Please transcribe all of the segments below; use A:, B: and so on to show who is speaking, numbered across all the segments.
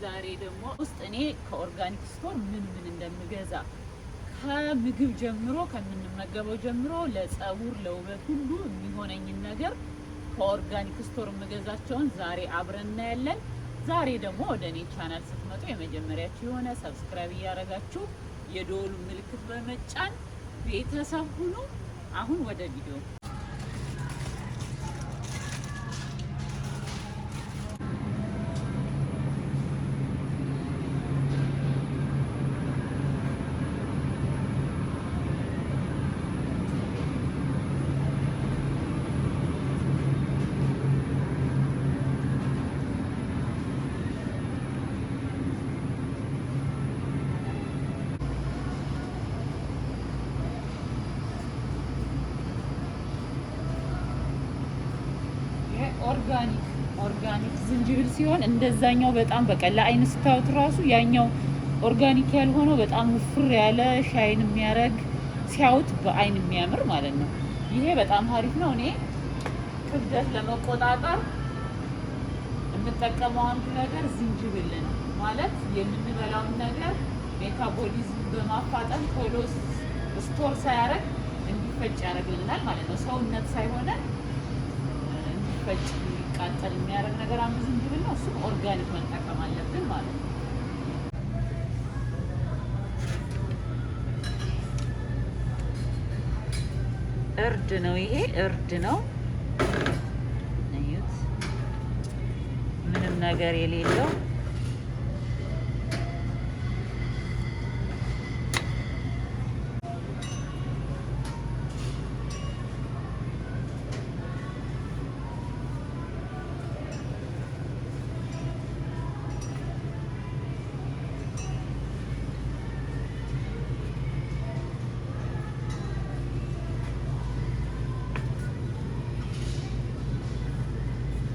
A: ዛሬ ደግሞ ውስጥ እኔ ከኦርጋኒክ ስቶር ምን እንደምገዛ ከምግብ ጀምሮ ከምንመገበው ጀምሮ ለፀጉር ለውበት ሁሉ የሚሆነኝን ነገር ከኦርጋኒክ ስቶር የምገዛቸውን ዛሬ አብረን እናያለን። ዛሬ ደግሞ ወደ እኔ ቻናል ስትመጡ የመጀመሪያችሁ የሆነ ሰብስክራይብ እያደረጋችሁ የደወሉ ምልክት በመጫን ቤተሰብ ሁኑ። አሁን ወደ ቪዲዮ ኦርጋኒክ ዝንጅብል ሲሆን እንደዛኛው በጣም በቀላ አይን ስታዩት ራሱ ያኛው ኦርጋኒክ ያልሆነው በጣም ውፍር ያለ ሻይን የሚያረግ ሲያዩት በአይን የሚያምር ማለት ነው። ይሄ በጣም አሪፍ ነው። እኔ ክብደት ለመቆጣጠር የምጠቀመው አንዱ ነገር ዝንጅብል ነው። ማለት የምንበላውን ነገር ሜታቦሊዝም በማፋጠን ቶሎ ስቶር ሳያረግ እንዲፈጭ ያደርግልናል ማለት ነው። ሰውነት ሳይሆን እንዲፈጭ ቃጠል የሚያደርግ ነገር አንዱ ዝንጅብል ነው። እሱም ኦርጋኒክ መጠቀም አለብን ማለት ነው። እርድ ነው ይሄ እርድ ነው። እዩት፣ ምንም ነገር የሌለው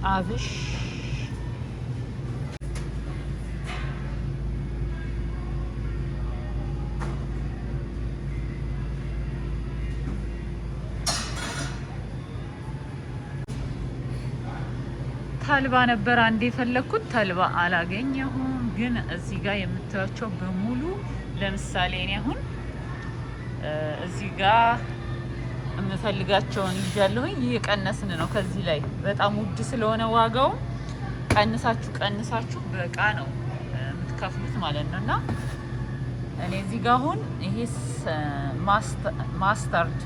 A: አብሽ ተልባ ነበር አንዴ የፈለኩት ተልባ አላገኘሁም። ግን እዚህ ጋር የምታዩቸው በሙሉ ለምሳሌ እኔ አሁን እዚህ ጋር የምፈልጋቸውን ይዣለሁኝ። እየቀነስን ነው። ከዚህ ላይ በጣም ውድ ስለሆነ ዋጋው ቀንሳችሁ በቃ ነው የምትከፍሉት ማለት ነው። እና እኔ እዚህ ጋር አሁን ይሄ ማስታርድ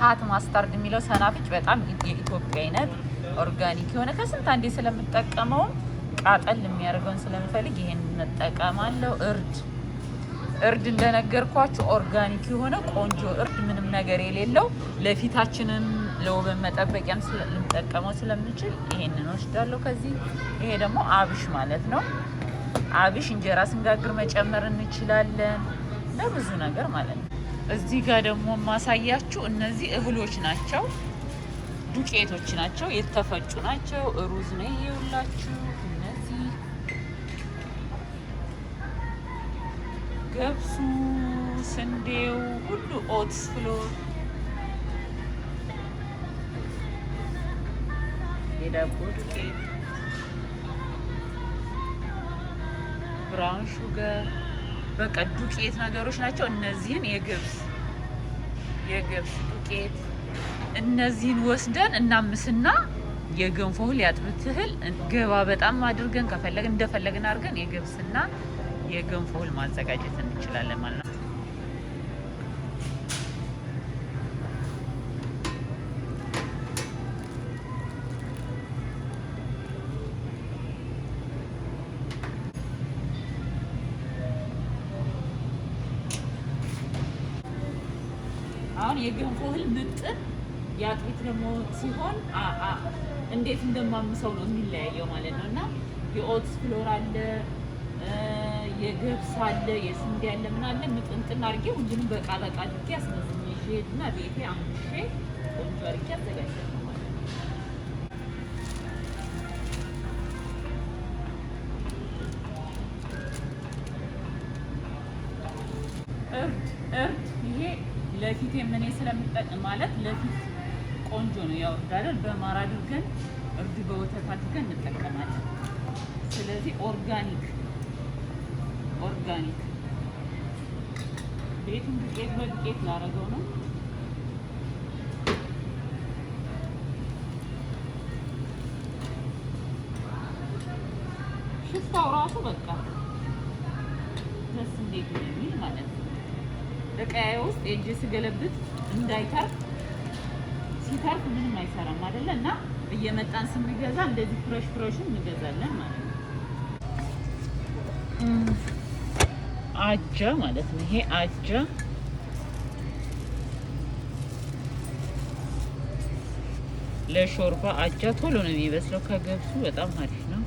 A: ሀት ማስታርድ የሚለው ሰናፍጭ በጣም የኢትዮጵያ አይነት ኦርጋኒክ የሆነ ከስንት አንዴ ስለምጠቀመው ቃጠል የሚያደርገውን ስለምፈልግ ይሄን እንጠቀማለሁ። እርድ እንደነገርኳችሁ ኦርጋኒክ የሆነ ቆንጆ እርድ ምንም ነገር የሌለው ለፊታችንም ለውበት መጠበቂያም ልንጠቀመው ስለምንችል ይሄንን ወስዳለሁ። ከዚህ ይሄ ደግሞ አብሽ ማለት ነው። አብሽ እንጀራ ስንጋግር መጨመር እንችላለን ለብዙ ነገር ማለት ነው። እዚህ ጋር ደግሞ ማሳያችሁ እነዚህ እህሎች ናቸው፣ ዱቄቶች ናቸው፣ የተፈጩ ናቸው። ሩዝ ነው ይኸውላችሁ። እነዚህ ገብሱ፣ ስንዴው ሁሉ ኦትስ ፍሎር፣ የዳቦ ዱቄት፣ ብራውን ሹገር በቃ ዱቄት ነገሮች ናቸው። እነዚህን የገብስ ዱቄት እነዚህን ወስደን እናምስና የገንፎ እህል ያጥብት እህል ገባ በጣም አድርገን ከፈለግን እንደፈለግን አድርገን የገብስና የገንፎ እህል ማዘጋጀት እንችላለን ማለት ነው። አሁን የገንፎ እህል ምጥን ያጥቢት ደግሞ ሲሆን እንዴት እንደማምሰው ነው የሚለያየው ማለት ነው። እና የኦትስ ፍሎር አለ፣ የገብስ አለ፣ የስንዴ አለ፣ ምን አለ ምጥንጥን አድርጌ ሁሉንም በቃ አድርጌ አስመዝኜ ይሄድና ቤቴ አምሼ ቆንጆ አድርጌ አዘጋጃለሁ ማለት ነው። እርድ ይሄ ለፊት ምን ስለምጠቅም ማለት ለፊት ቆንጆ ነው። ያው ዳር በማር አድርገን እርድ በወተት አድርገን እንጠቀማለን። ስለዚህ ኦርጋኒክ ቤቱን ዱቄት በዱቄት ላደርገው ነው። ሽታው ራሱ በቃ ደስ እንዴት ነው የሚል ማለት ነው። እቃዬ ውስጥ እጄ ስገለብጥ እንዳይተርፍ፣ ሲተርፍ ምንም አይሰራም አይደለ? እና እየመጣን ስንገዛ እንደዚህ ፍሬሹን እንገዛለን ማለት ነው። አጃ ማለት ነው። ይሄ አጃ ለሾርባ አጃ ቶሎ ነው የሚበስለው ከገብሱ። በጣም አሪፍ ነው።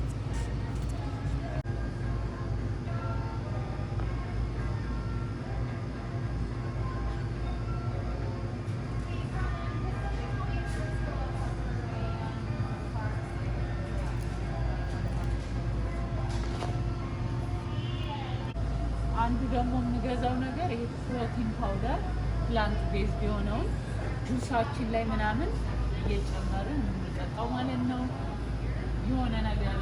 A: አንዱ ደግሞ የምገዛው ነገር ይሄ ፕሮቲን ፓውደር ፕላንት ቤዝድ የሆነውን ጁሳችን ላይ ምናምን እየጨመርን የምንጠጣው ማለት ነው። የሆነ ነገር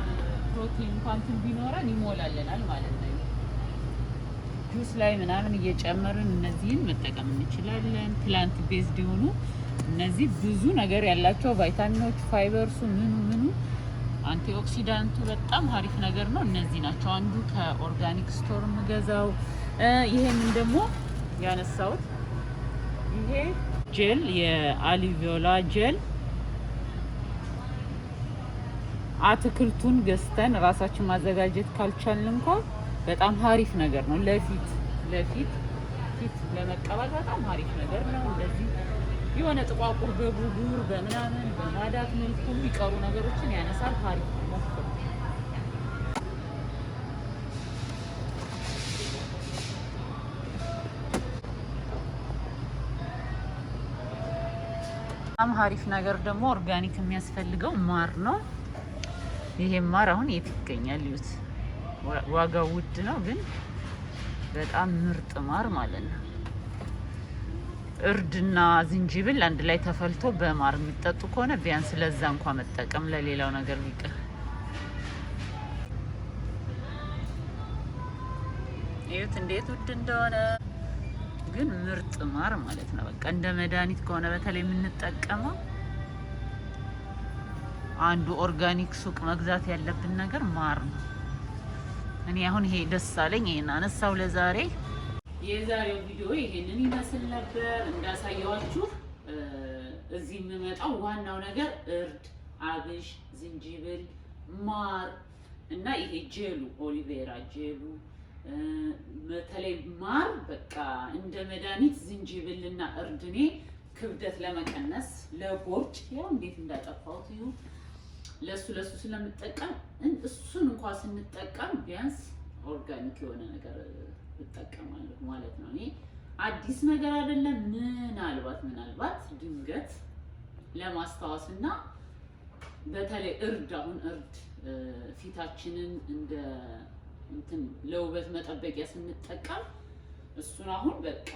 A: ፕሮቲን እንኳን ቢኖረን ይሞላልናል ማለት ነው። ጁስ ላይ ምናምን እየጨመርን እነዚህን መጠቀም እንችላለን። ፕላንት ቤዝድ የሆኑ እነዚህ ብዙ ነገር ያላቸው ቫይታሚኖች፣ ፋይበርሱ ምኑ አንቲኦክሲዳንቱ በጣም አሪፍ ነገር ነው። እነዚህ ናቸው። አንዱ ከኦርጋኒክ ስቶር የምገዛው። ይሄንን ደግሞ ያነሳሁት ይሄ ጄል የአሊቪዮላ ጄል አትክልቱን ገዝተን ራሳችን ማዘጋጀት ካልቻልን እንኳን በጣም አሪፍ ነገር ነው። ለፊት ለመቀባት በጣም አሪፍ ነገር ነው። እንደዚህ የሆነ ጥቋቁር በቡጉር በምናምን በማዳት መልኩ የሚቀሩ ነገሮችን ያነሳል። አሪፍ ነው። ሞክሩ። በጣም አሪፍ ነገር ደግሞ ኦርጋኒክ የሚያስፈልገው ማር ነው። ይሄ ማር አሁን የት ይገኛል? ይዩት። ዋጋው ውድ ነው፣ ግን በጣም ምርጥ ማር ማለት ነው። እርድና ዝንጅብል አንድ ላይ ተፈልቶ በማር የሚጠጡ ከሆነ ቢያንስ ለዛ እንኳን መጠቀም፣ ለሌላው ነገር ቢቀር። እዩት እንዴት ውድ እንደሆነ፣ ግን ምርጥ ማር ማለት ነው። በቃ እንደ መድኃኒት ከሆነ በተለይ የምንጠቀመው አንዱ ኦርጋኒክ ሱቅ መግዛት ያለብን ነገር ማር ነው። እኔ አሁን ይሄ ደስ አለኝ፣ ይሄን አነሳው ለዛሬ። የዛሬው ቪዲዮ ይሄንን ይመስል ነበር። እንዳሳየዋችሁ እዚህ የምመጣው ዋናው ነገር እርድ፣ አብሽ፣ ዝንጅብል፣ ማር እና ይሄ ጄሉ ኦሊቬራ ጄሉ፣ በተለይ ማር በቃ እንደ መድኃኒት፣ ዝንጅብልና እርድ እኔ ክብደት ለመቀነስ ለቦርጭ ያው እንዴት እንዳጠፋሁት ይሁ ለሱ ስለምጠቀም እሱን እንኳን ስንጠቀም ቢያንስ ኦርጋኒክ የሆነ ነገር እጠቀማለሁ ማለት ነው። እኔ አዲስ ነገር አይደለም። ምናልባት ድንገት ለማስታወስ እና በተለይ እርድ አሁን እርድ ፊታችንን እንደ እንትን ለውበት መጠበቂያ ስንጠቀም እሱን አሁን በቃ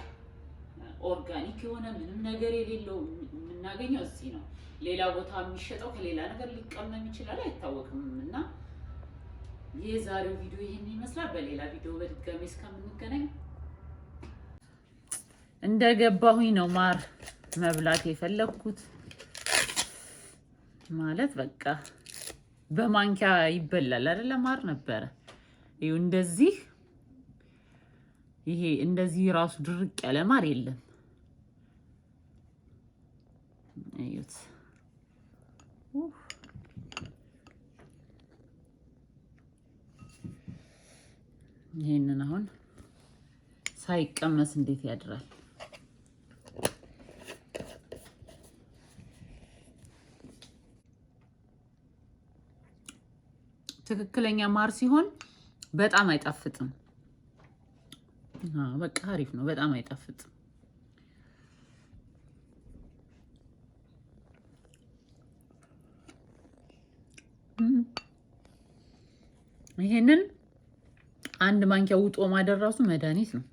A: ኦርጋኒክ የሆነ ምንም ነገር የሌለው የምናገኘው እዚህ ነው። ሌላ ቦታ የሚሸጠው ከሌላ ነገር ሊቀመም ይችላል፣ አይታወቅም። እና የዛሬው ቪዲዮ ይሄን ይመስላል። በሌላ ቪዲዮ በድጋሚ እስከምንገናኝ እንደገባሁኝ ነው ማር መብላት የፈለኩት ማለት በቃ በማንኪያ ይበላል አይደለ? ማር ነበረ ይሄ እንደዚህ ይሄ እንደዚህ ራሱ ድርቅ ያለ ማር የለም። እዩት። ይሄንን አሁን ሳይቀመስ እንዴት ያድራል? ትክክለኛ ማር ሲሆን በጣም አይጣፍጥም። በቃ አሪፍ ነው። በጣም አይጣፍጥም። ይሄንን አንድ ማንኪያ ውጦ ማደር ራሱ መድኃኒት ነው።